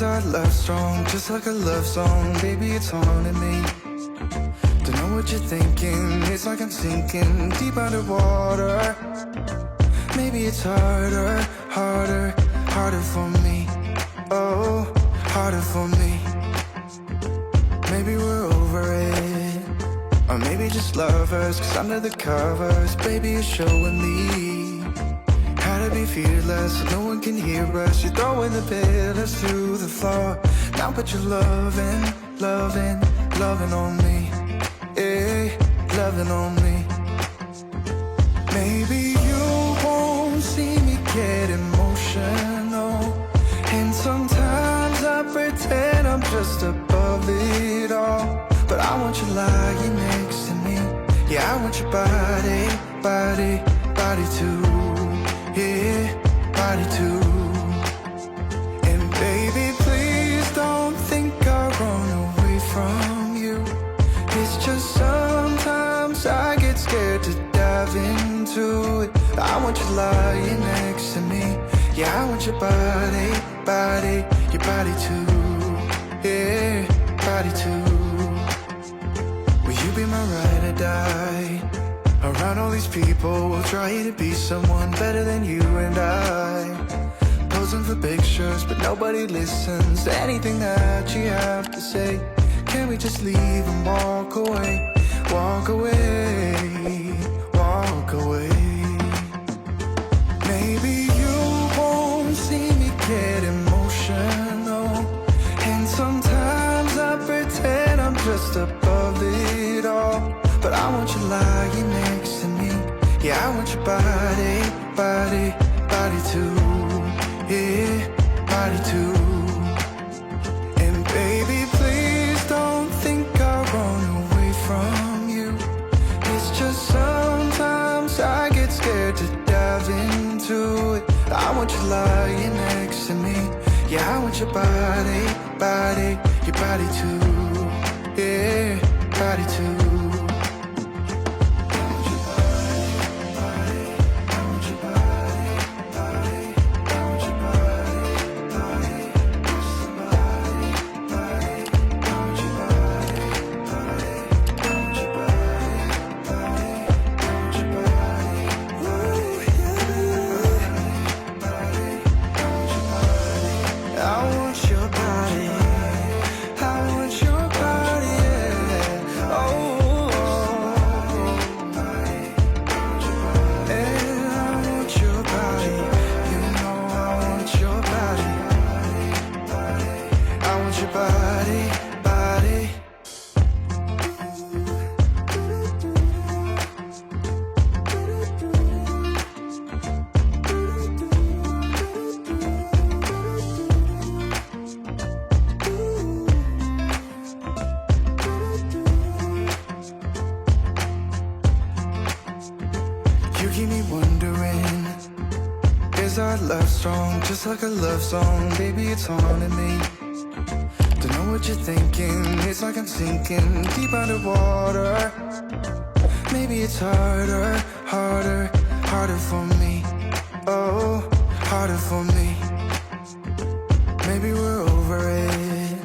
Is our love strong, just like a love song? Baby, it's haunting me. Don't know what you're thinking, it's like I'm sinking deep underwater. Maybe it's harder, harder, harder for me. Oh, harder for me. Maybe we're over it, or maybe just lovers, cause under the covers, baby, you're showing me how to be fearless, so no one can hear us. You're throwing the pillars through the floor. Now put your loving, loving, loving on me. Yeah, loving on me. Maybe you won't see me get emotional, and sometimes I pretend I'm just above it all. But I want you lying next to me. Yeah, I want your body, body, body too. Yeah, body too. And baby, please don't think I run away from you. It's just sometimes I get scared to dive into it. I want you lying next to me. Yeah, I want your body, body, your body too. Yeah, body too. Will you be my ride or die? Around all these people, we'll try to be someone better than you and I. Posing for pictures, but nobody listens to anything that you have to say. Can we just leave and walk away? Walk away, walk away. Maybe you won't see me get emotional, and sometimes I pretend I'm just above it all. But I want you lying next to me. Yeah, I want your body, body, body too. Yeah, body too. And baby, please don't think I run away from you. It's just sometimes I get scared to dive into it. I want you lying next to me. Yeah, I want your body, body, your body too. Yeah, body too. Just like a love song, baby, it's haunting me. Don't know what you're thinking, it's like I'm sinking deep underwater. Maybe it's harder, harder, harder for me. Oh, harder for me. Maybe we're over it,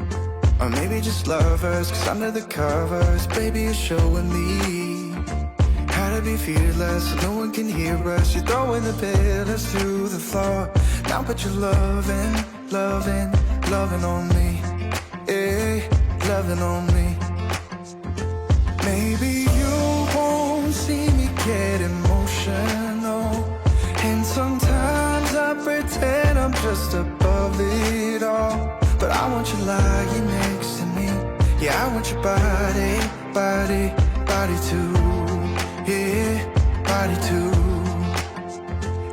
or maybe just lovers, cause under the covers, baby, you're showing me how to be fearless, so no one can hear us. You're throwing the pillars through the floor. Now put your loving, loving, loving on me. Yeah, loving on me. Maybe you won't see me get emotional, and sometimes I pretend I'm just above it all. But I want you lying next to me. Yeah, I want your body, body, body too. Yeah, body too.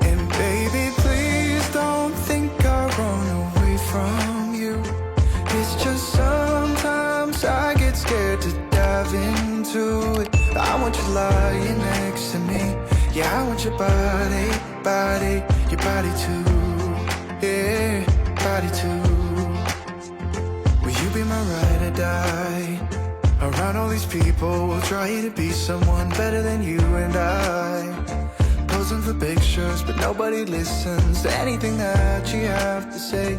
And baby, please don't think I run away from you. It's just sometimes I get scared to dive into it. I want you lying next to me. Yeah, I want your body, body, your body too. Yeah, body too. Will you be my ride or die? Around all these people, we'll try to be someone better than you and I. Posing for pictures, but nobody listens to anything that you have to say.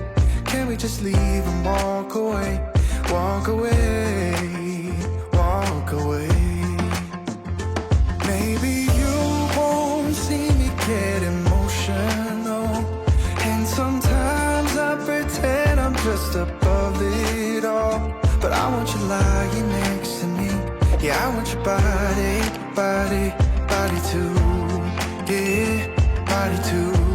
can't we just leave and walk away? Walk away, walk away. Maybe you won't see me get emotional, and sometimes I pretend I'm just above it all. But I want you lying next to me. Yeah, I want your body, body, body too. Yeah, body too.